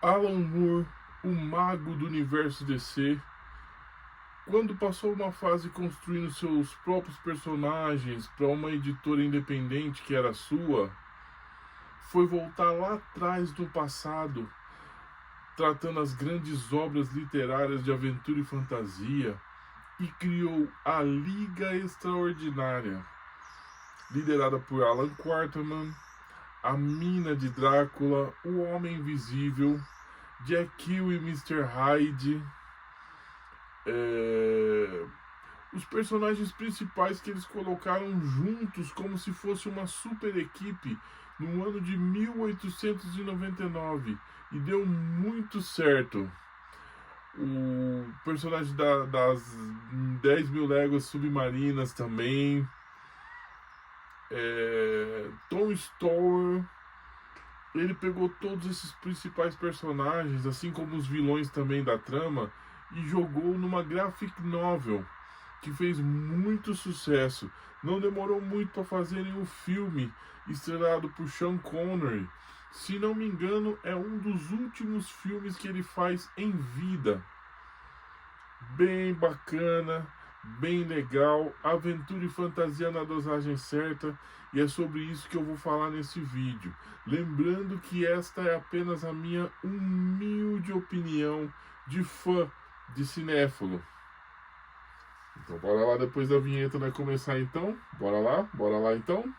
Alan Moore, o mago do universo DC, quando passou uma fase construindo seus próprios personagens para uma editora independente que era sua, foi voltar lá atrás no passado, tratando as grandes obras literárias de aventura e fantasia, e criou a Liga Extraordinária, liderada por Alan Quarterman, a Mina de Drácula, o Homem Invisível, Jack Kill e Mr. Hyde. Os personagens principais que eles colocaram juntos como se fosse uma super equipe no ano de 1899 e deu muito certo. O personagem das 10 mil léguas submarinas também, Tom Stower, ele pegou todos esses principais personagens, assim como os vilões também da trama, e jogou numa graphic novel que fez muito sucesso. Não demorou muito para fazerem o filme, estrelado por Sean Connery. Se não me engano, é um dos últimos filmes que ele faz em vida. Bem bacana, bem legal, aventura e fantasia na dosagem certa, e é sobre isso que eu vou falar nesse vídeo. Lembrando que esta é apenas a minha humilde opinião de fã de cinéfilo. Então bora lá, depois da vinheta vai começar então. Bora lá então.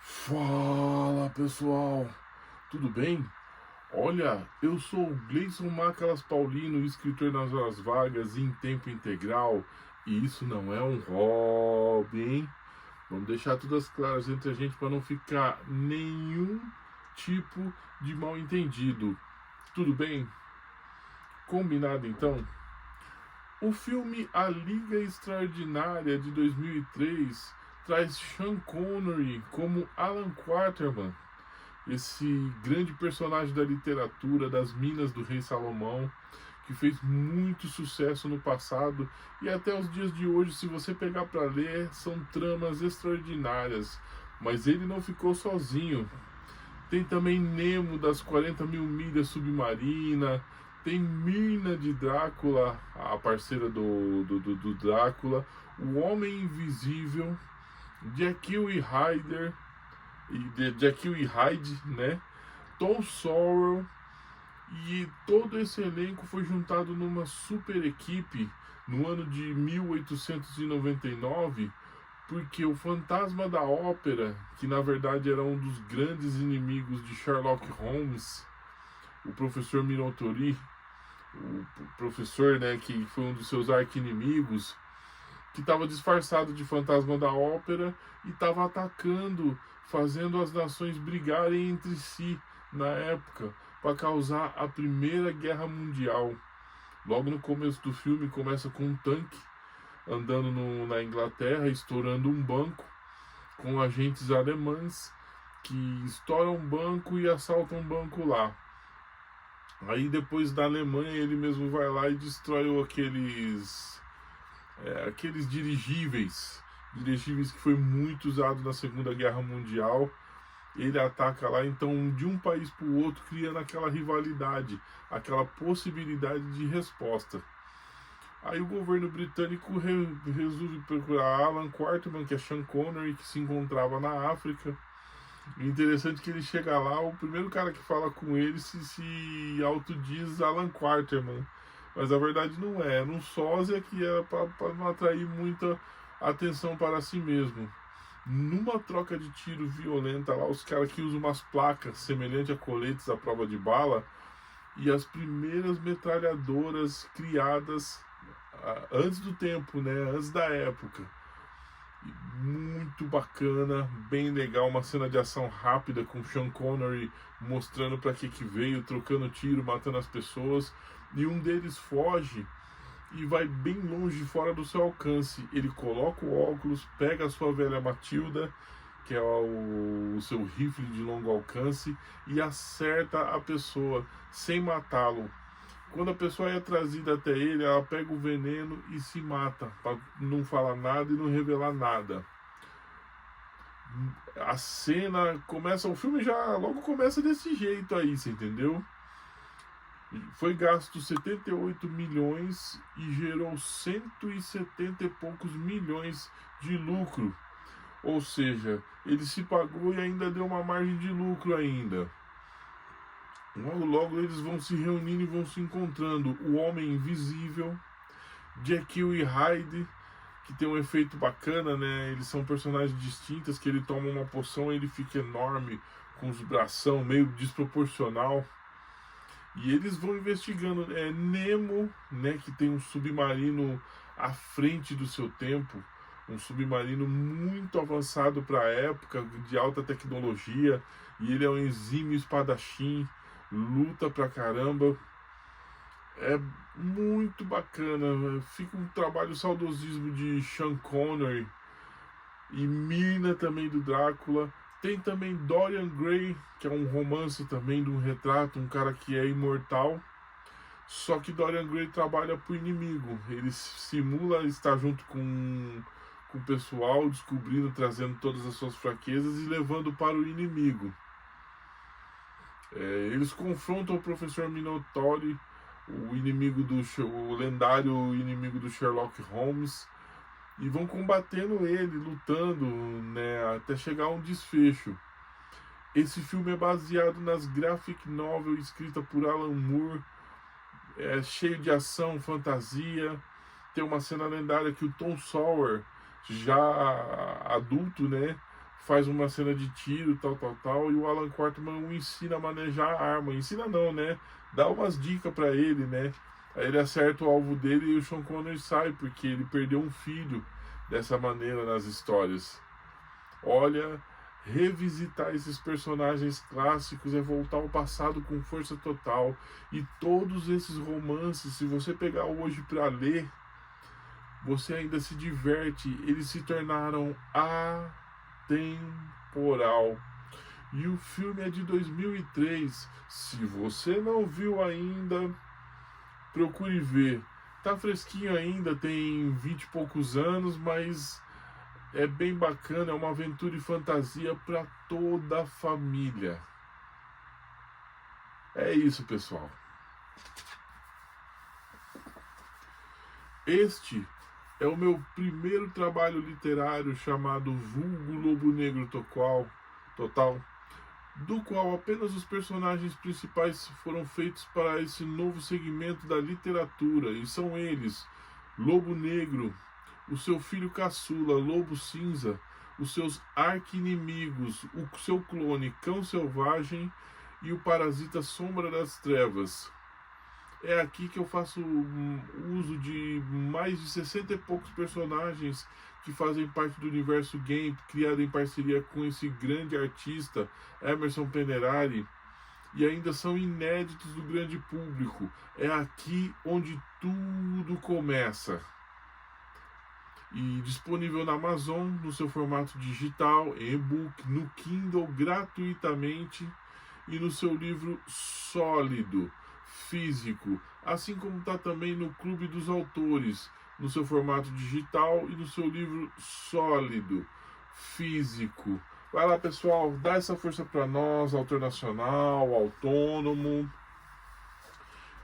Fala pessoal, tudo bem? Olha, eu sou o Gleison Macalas Paulino, escritor nas horas vagas e em tempo integral, e isso não é um hobby, hein? Vamos deixar todas claras entre a gente para não ficar nenhum tipo de mal entendido. Tudo bem? Combinado então? O filme A Liga Extraordinária de 2003 traz Sean Connery como Alan Quarterman, esse grande personagem da literatura, das Minas do Rei Salomão, que fez muito sucesso no passado e até os dias de hoje, se você pegar para ler, são tramas extraordinárias. Mas ele não ficou sozinho. Tem também Nemo das 40 mil milhas submarina, tem Mina de Drácula, a parceira do Drácula, o Homem Invisível, Jekyll e Hyde, né? Tom Sawyer, e todo esse elenco foi juntado numa super equipe no ano de 1899, porque o fantasma da ópera, que na verdade era um dos grandes inimigos de Sherlock Holmes, o professor Minotauri, o professor, né, que foi um dos seus arqui-inimigos, que estava disfarçado de fantasma da ópera e estava atacando, fazendo as nações brigarem entre si na época para causar a Primeira Guerra Mundial. Logo no começo do filme começa com um tanque andando na Inglaterra, estourando um banco, com agentes alemães que estouram um banco e assaltam um banco lá. Aí depois da Alemanha ele mesmo vai lá e destrói aqueles dirigíveis que foi muito usado na Segunda Guerra Mundial. Ele ataca lá, então, de um país para o outro, criando aquela rivalidade, aquela possibilidade de resposta. Aí o governo britânico resolve procurar Alan Quarterman, que é Sean Connery, que se encontrava na África. O interessante é que ele chega lá, o primeiro cara que fala com ele se autodiz Alan Quarterman, mas a verdade não é, era um sósia que era para não atrair muita atenção para si mesmo. Numa troca de tiro violenta lá, os caras que usam umas placas semelhantes a coletes à prova de bala, e as primeiras metralhadoras criadas antes do tempo, né, antes da época. Muito bacana, bem legal, uma cena de ação rápida com Sean Connery mostrando para que veio, trocando tiro, matando as pessoas, e um deles foge e vai bem longe, fora do seu alcance. Ele coloca o óculos, pega a sua velha Matilda que é o seu rifle de longo alcance, e acerta a pessoa sem matá-lo. Quando a pessoa é trazida até ele, ela pega o veneno e se mata, para não falar nada e não revelar nada. A cena começa, o filme já logo começa desse jeito aí, você entendeu? Foi gasto 78 milhões e gerou 170 e poucos milhões de lucro. Ou seja, ele se pagou e ainda deu uma margem de lucro ainda. Logo, logo eles vão se reunindo e vão se encontrando. O Homem Invisível, Jekyll e Hyde, que tem um efeito bacana, né? Eles são personagens distintos, que ele toma uma poção e ele fica enorme, com os bração meio desproporcional. E eles vão investigando. Nemo, né, que tem um submarino à frente do seu tempo, um submarino muito avançado para a época, de alta tecnologia, e ele é um exímio espadachim, luta pra caramba. É muito bacana, fica um trabalho saudosismo de Sean Connery e Mina também do Drácula. Tem também Dorian Gray, que é um romance também de um retrato, um cara que é imortal. Só que Dorian Gray trabalha pro inimigo. Ele simula estar junto com o pessoal, descobrindo, trazendo todas as suas fraquezas e levando para o inimigo. Eles confrontam o professor Minotauro, o lendário inimigo do Sherlock Holmes, e vão combatendo ele, lutando, né, até chegar a um desfecho. Esse filme é baseado nas graphic novel escrita por Alan Moore, é cheio de ação, fantasia. Tem uma cena lendária que o Tom Sawyer, já adulto, né, faz uma cena de tiro, tal, e o Alan Quarterman o ensina a manejar a arma. Ensina não, né, dá umas dicas para ele, né. Aí ele acerta o alvo dele e o Sean Connery sai, porque ele perdeu um filho dessa maneira nas histórias. Olha, revisitar esses personagens clássicos é voltar ao passado com força total. E todos esses romances, se você pegar hoje para ler, você ainda se diverte. Eles se tornaram atemporal. E o filme é de 2003. Se você não viu ainda, procure ver. Tá fresquinho ainda, tem 20 e poucos anos, mas é bem bacana, é uma aventura e fantasia para toda a família. É isso, pessoal. Este é o meu primeiro trabalho literário chamado Vulgo Lobo Negro Total, do qual apenas os personagens principais foram feitos para esse novo segmento da literatura, e são eles: Lobo Negro, o seu filho caçula, Lobo Cinza, os seus arqui-inimigos, o seu clone Cão Selvagem e o parasita Sombra das Trevas. É aqui que eu faço uso de mais de 60 e poucos personagens que fazem parte do universo game, criado em parceria com esse grande artista, Emerson Penerari, e ainda são inéditos do grande público. É aqui onde tudo começa. E disponível na Amazon, no seu formato digital, e-book, no Kindle gratuitamente, e no seu livro sólido, físico, assim como está também no Clube dos Autores, no seu formato digital e no seu livro sólido, físico. Vai lá, pessoal, dá essa força para nós, autor nacional, autônomo.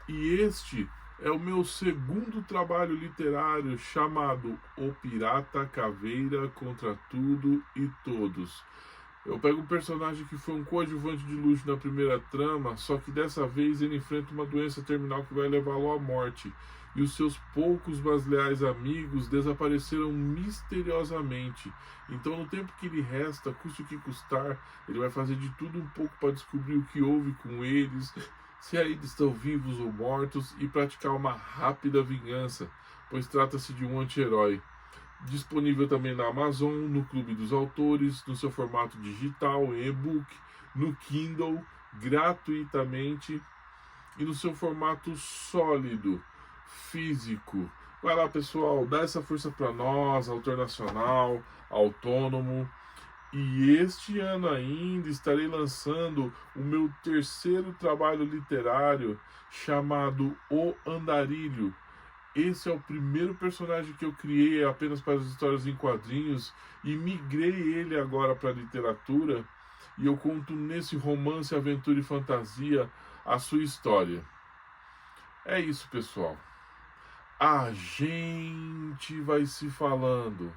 E este é o meu segundo trabalho literário, chamado O Pirata Caveira contra Tudo e Todos. Eu pego um personagem que foi um coadjuvante de luxo na primeira trama, só que dessa vez ele enfrenta uma doença terminal que vai levá-lo à morte. E os seus poucos mas leais amigos desapareceram misteriosamente. Então, no tempo que lhe resta, custe o que custar, ele vai fazer de tudo um pouco para descobrir o que houve com eles, se ainda estão vivos ou mortos, e praticar uma rápida vingança, pois trata-se de um anti-herói. Disponível também na Amazon, no Clube dos Autores, no seu formato digital, e-book, no Kindle, gratuitamente, e no seu formato sólido, físico. Vai lá, pessoal, dá essa força para nós, autor nacional, autônomo. E este ano ainda estarei lançando o meu terceiro trabalho literário chamado O Andarilho. Esse é o primeiro personagem que eu criei apenas para as histórias em quadrinhos e migrei ele agora para a literatura. E eu conto nesse romance, aventura e fantasia a sua história. É isso, pessoal. A gente vai se falando.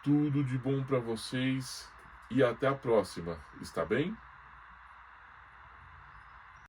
Tudo de bom para vocês e até a próxima. Está bem?